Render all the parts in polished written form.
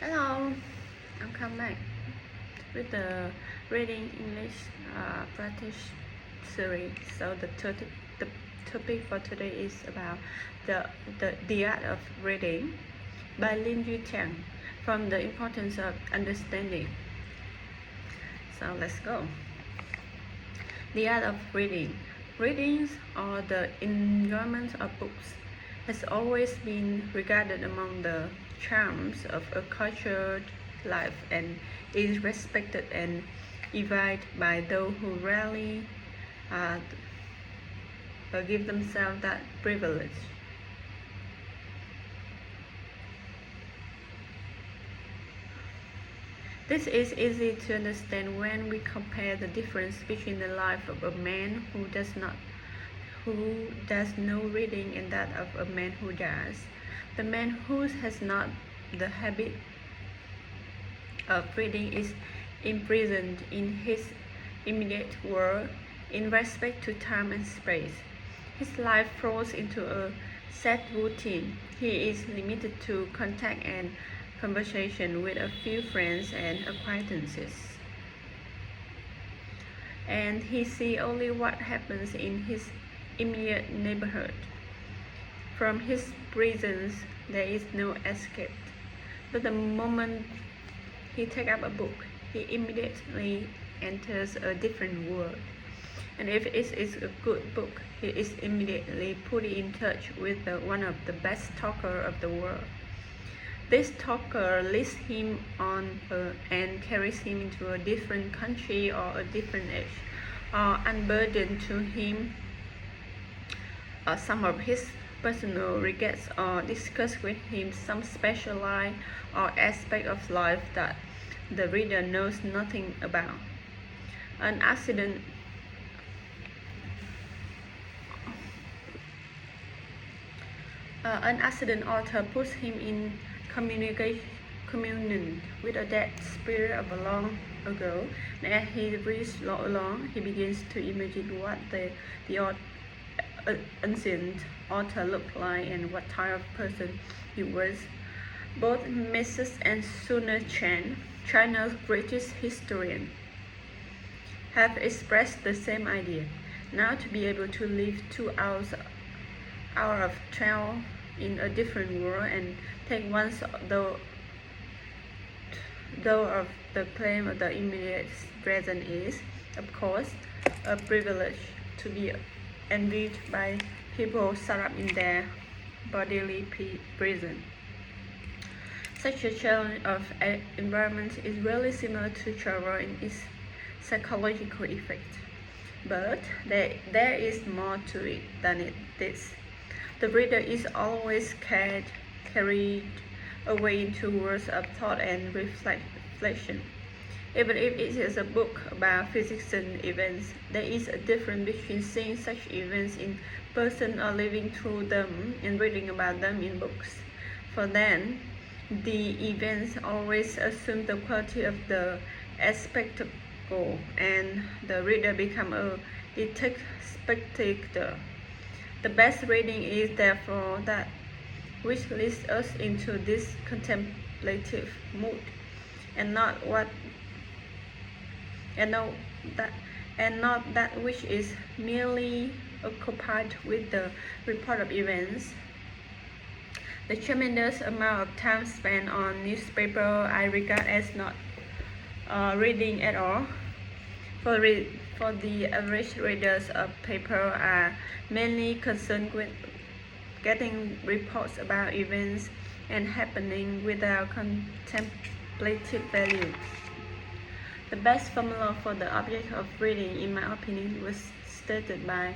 Hello, I'm come back with the reading English practice series. So the topic for today is about the art of reading by Lin Yu Chang from the importance of understanding. So let's go. The art of reading. Readings or the enjoyment of books has always been regarded among the charms of a cultured life and is respected and envied by those who rarely give themselves that privilege. This is easy to understand when we compare the difference between the life of a man who does no reading and that of a man who does. The man who has not the habit of reading is imprisoned in his immediate world in respect to time and space. His life flows into a set routine. He is limited to contact and conversation with a few friends and acquaintances, and he sees only what happens in his immediate neighborhood. From his prisons there is no escape, but the moment he takes up a book, he immediately enters a different world. And if it is a good book, he is immediately put in touch with one of the best talkers of the world. This talker leads him on and carries him into a different country or a different age, or unburdened to him some of his personal regrets, or discuss with him some special line or aspect of life that the reader knows nothing about. An accident author puts him in communion with a dead spirit of a long ago, and as he reads along, he begins to imagine what the ancient author looked like and what type of person he was. Both Mrs. and Suna Chan, China's greatest historian, have expressed the same idea. Now to be able to live 2 hours out of 12 in a different world and take once though of the claim of the immediate present is, of course, a privilege to be envied by people shut up in their bodily prison. Such a challenge of environment is really similar to travel in its psychological effect, but there is more to it than this. The reader is always carried away into worlds of thought and reflection. Even if it is a book about physical events, there is a difference between seeing such events in person or living through them and reading about them in books. For then, the events always assume the quality of the spectacle, and the reader becomes a spectator. The best reading is therefore that which leads us into this contemplative mood, and not that which is merely occupied with the report of events. The tremendous amount of time spent on newspaper I regard as not reading at all. For the average readers of paper are mainly concerned with getting reports about events and happening without contemplative value. The best formula for the object of reading, in my opinion, was stated by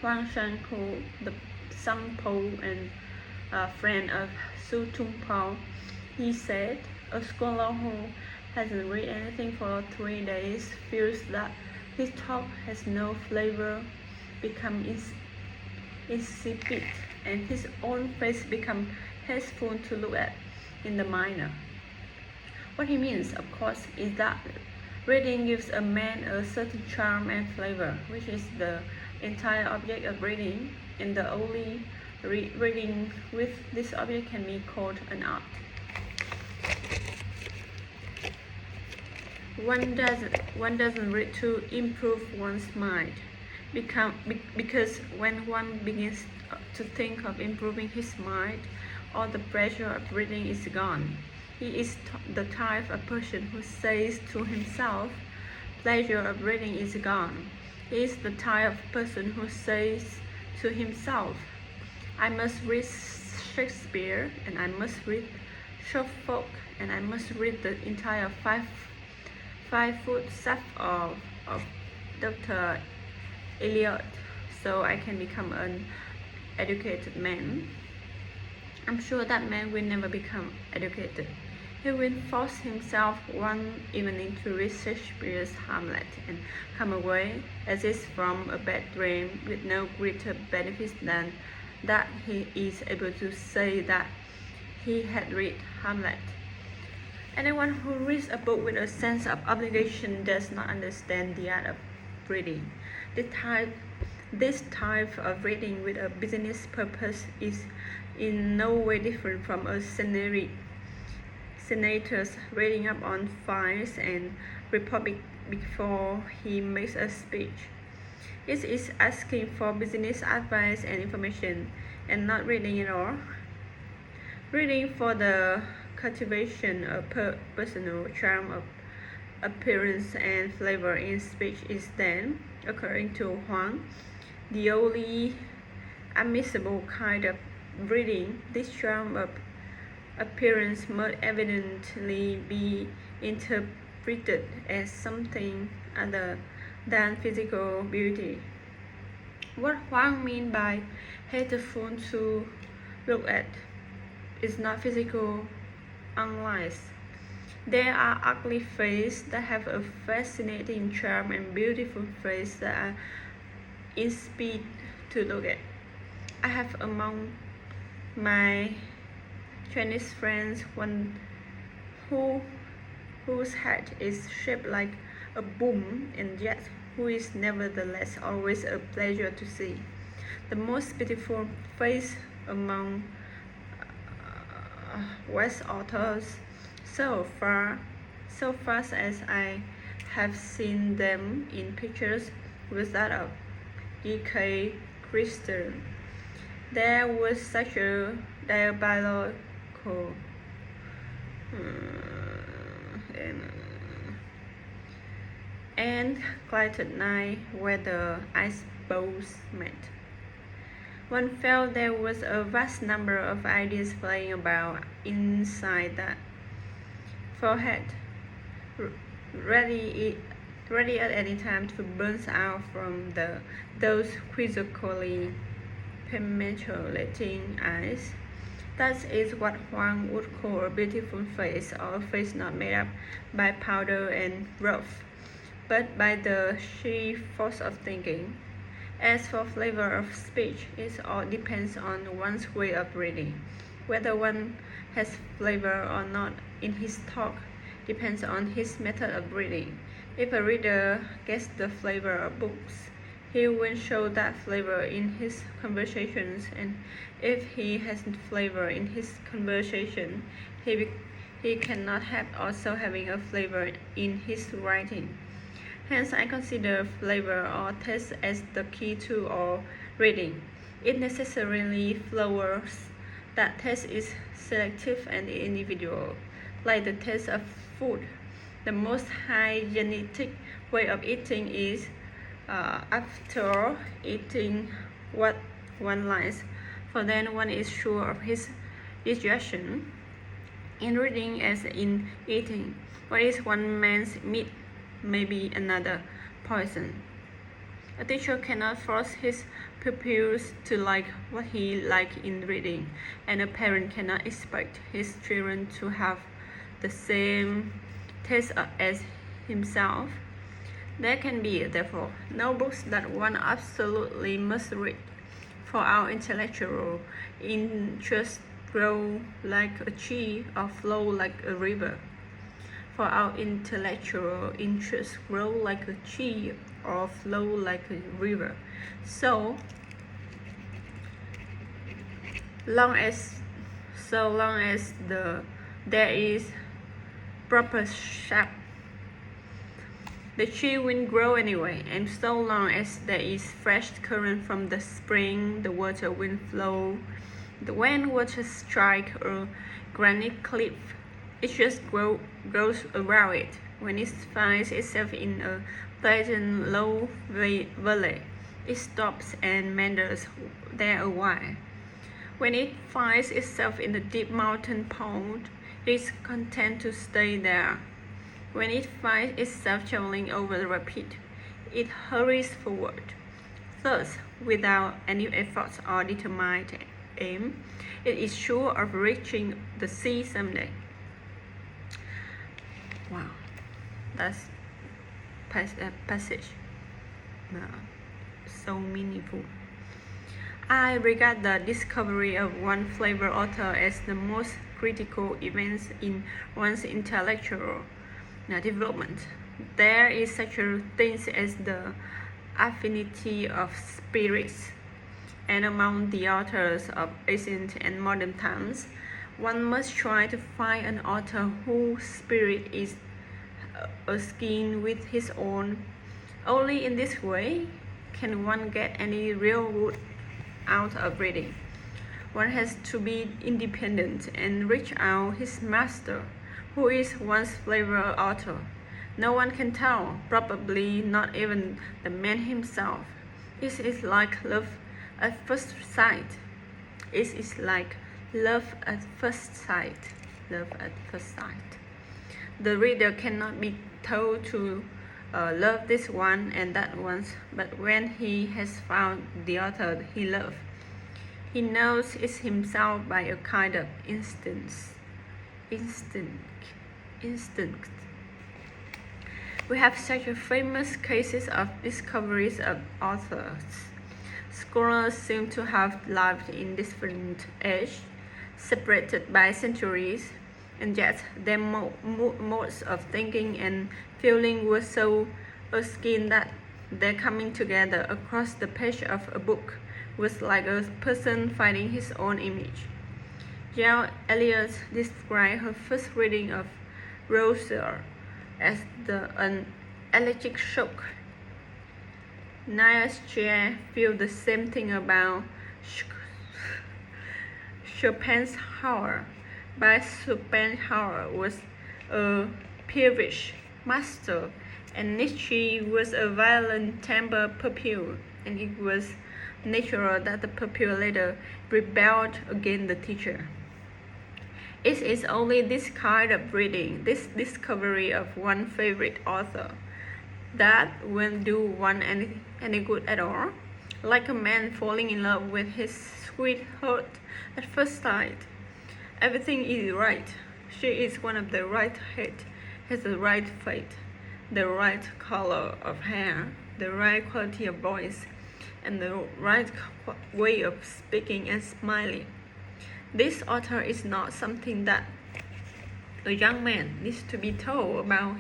Huang Shanku, the Sampo and friend of Su Tungpao. He said, a scholar who hasn't read anything for 3 days feels that his talk has no flavor, become insipid, and his own face become hateful to look at in the minor. What he means, of course, is that reading gives a man a certain charm and flavor, which is the entire object of reading, and the only reading with this object can be called an art. one doesn't read to improve one's mind, because when one begins to think of improving his mind, all the pleasure of reading is gone. He is the type of person who says to himself, pleasure of reading is gone. He is the type of person who says to himself, I must read Shakespeare, and I must read Suffolk, and I must read the entire five-foot set of Dr. Eliot, so I can become an educated man. I'm sure that man will never become educated. He will force himself one evening to read Shakespeare's Hamlet and come away as if from a bad dream with no greater benefit than that he is able to say that he had read Hamlet. Anyone who reads a book with a sense of obligation does not understand the art of reading. This type of reading with a business purpose is in no way different from a senator's reading up on files and report before he makes a speech. It is asking for business advice and information, and not reading at all. Reading for the cultivation of personal charm of appearance and flavor in speech is then, according to Huang, the only admissible kind of reading. This charm of appearance must evidently be interpreted as something other than physical beauty. What Huang means by hateful to look at is not physical unless there are ugly faces that have a fascinating charm and beautiful faces that are inspired to look at. I have among my Chinese friends one whose head is shaped like a boom, and yet who is nevertheless always a pleasure to see. The most beautiful face among West authors so far as I have seen them in pictures, was that of G.K. Chesterton. There was such a diabolical and glittering night where the icebergs met. One felt there was a vast number of ideas playing about inside that forehead, ready at any time to burst out from those quizzically penetrating eyes. That is what one would call a beautiful face, or a face not made up by powder and rough, but by the sheer force of thinking. As for flavor of speech, it all depends on one's way of reading. Whether one has flavor or not in his talk depends on his method of reading. If a reader gets the flavor of books, he will show that flavor in his conversations, and if he has flavor in his conversation, he cannot help also having a flavor in his writing. Hence, I consider flavor or taste as the key to all reading. It necessarily follows that taste is selective and individual, like the taste of food. The most hygienic way of eating is after eating what one likes, for then one is sure of his digestion. In reading as in eating, what is one man's meat may be another poison. A teacher cannot force his pupils to like what he likes in reading, and a parent cannot expect his children to have the same taste as himself. There can be, therefore, no books that one absolutely must read, for our intellectual interests grow like a tree or flow like a river. For our intellectual interests grow like a tree or flow like a river. So long as there is proper shape The tree will grow anyway, and so long as there is fresh current from the spring, the water will flow. When water strikes a granite cliff, it just grows around it. When it finds itself in a pleasant low valley, it stops and meanders there a while. When it finds itself in a deep mountain pond, it is content to stay there. When it finds itself traveling over the rapid, it hurries forward. Thus, without any effort or determined aim, it is sure of reaching the sea someday. Wow, that's passage. So meaningful. I regard the discovery of one flavor author as the most critical event in one's intellectual development. There is such a thing as the affinity of spirits, and among the authors of ancient and modern times, one must try to find an author whose spirit is akin with his own. Only in this way can one get any real good out of reading. One has to be independent and reach out his master, who is one's favorite author. No one can tell, probably not even the man himself. It is like love at first sight. It is like love at first sight. Love at first sight. The reader cannot be told to love this one and that one, but when he has found the author he loves, he knows it himself by a kind of instinct. We have such famous cases of discoveries of authors. Scholars seem to have lived in different ages, separated by centuries, and yet their modes of thinking and feeling were so akin that their coming together across the page of a book was like a person finding his own image. Jill Elliott described her first reading of Rousseau as an electric shock. Nietzsche felt the same thing about Schopenhauer, but Schopenhauer was a peevish master, and Nietzsche was a violent-tempered pupil, and it was natural that the pupil later rebelled against the teacher. It is only this kind of reading, this discovery of one favorite author, that will do one any good at all, like a man falling in love with his sweetheart at first sight. Everything is right. She is one of the right height, has the right fate, the right color of hair, the right quality of voice, and the right way of speaking and smiling. This author is not something that a young man needs to be told about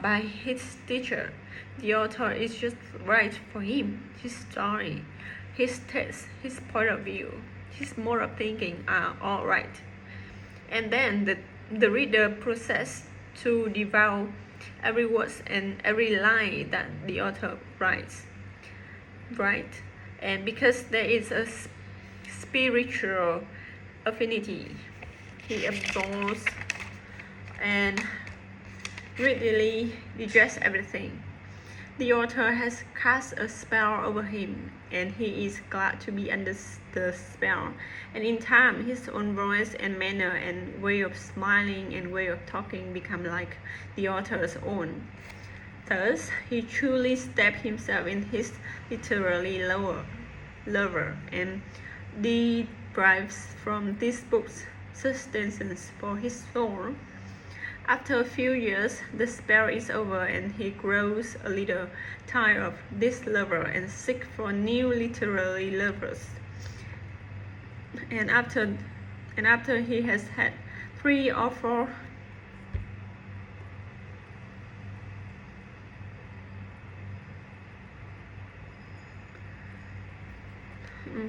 by his teacher. The author is just right for him. His story, his taste, his point of view, his mode of thinking are all right. And then the reader process to devour every word and every line that the author writes. Right? And because there is a spiritual affinity, he absorbs and readily digests everything. The author has cast a spell over him, and he is glad to be under the spell. And in time, his own voice and manner and way of smiling and way of talking become like the author's own. Thus, he truly steeped himself in his literary lover and derives from these books sustenance for his soul. After a few years, the spell is over and he grows a little tired of this lover and seeks for new literary lovers. And after he has had 3 or 4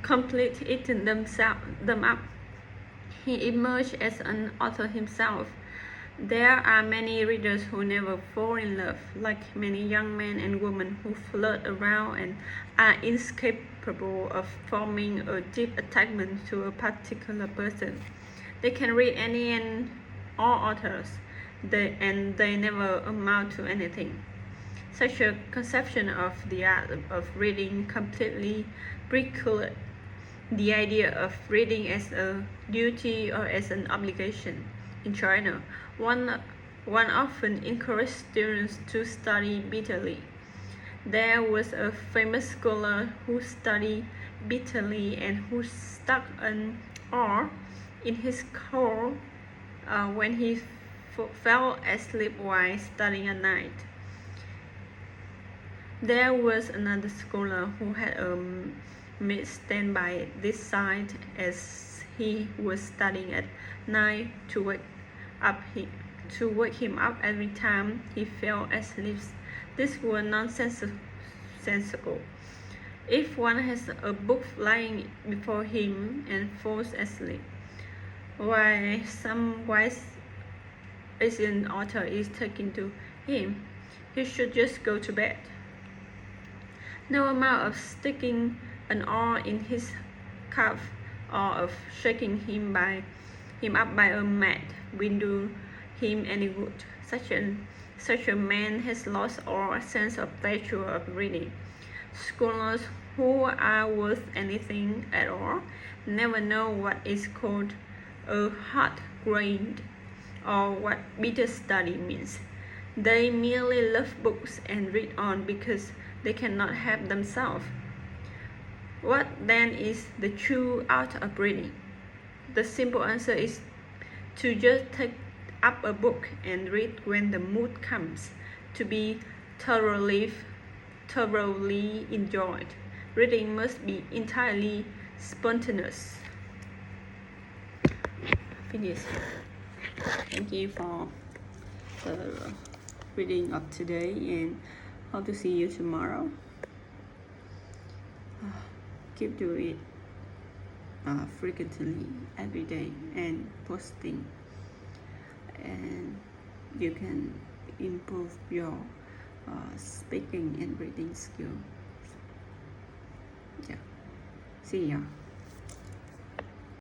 complete eating them up, he emerged as an author himself. There are many readers who never fall in love, like many young men and women who flirt around and are incapable of forming a deep attachment to a particular person. They can read any and all authors, and they never amount to anything. Such a conception of the art of reading completely precludes the idea of reading as a duty or as an obligation. In China, one often encouraged students to study bitterly. There was a famous scholar who studied bitterly and who stuck an R in his core when he fell asleep while studying at night. There was another scholar who had a maid stand by this side as he was studying at night to wake him up every time he fell asleep. This was nonsensical. If one has a book lying before him and falls asleep, while some wise Asian author is talking to him, he should just go to bed. No amount of sticking an oar in his calf or of shaking him up by a mat will do him any good. Such a man has lost all sense of pleasure of reading. Scholars who are worth anything at all never know what is called a hard-grained or what bitter study means. They merely love books and read on because they cannot help themselves. What then is the true art of reading? The simple answer is to just take up a book and read when the mood comes, to be thoroughly enjoyed. Reading must be entirely spontaneous. Finish. Thank you for the reading of today and hope to see you tomorrow. Keep doing it frequently every day and posting, and you can improve your speaking and reading skill. Yeah, see ya.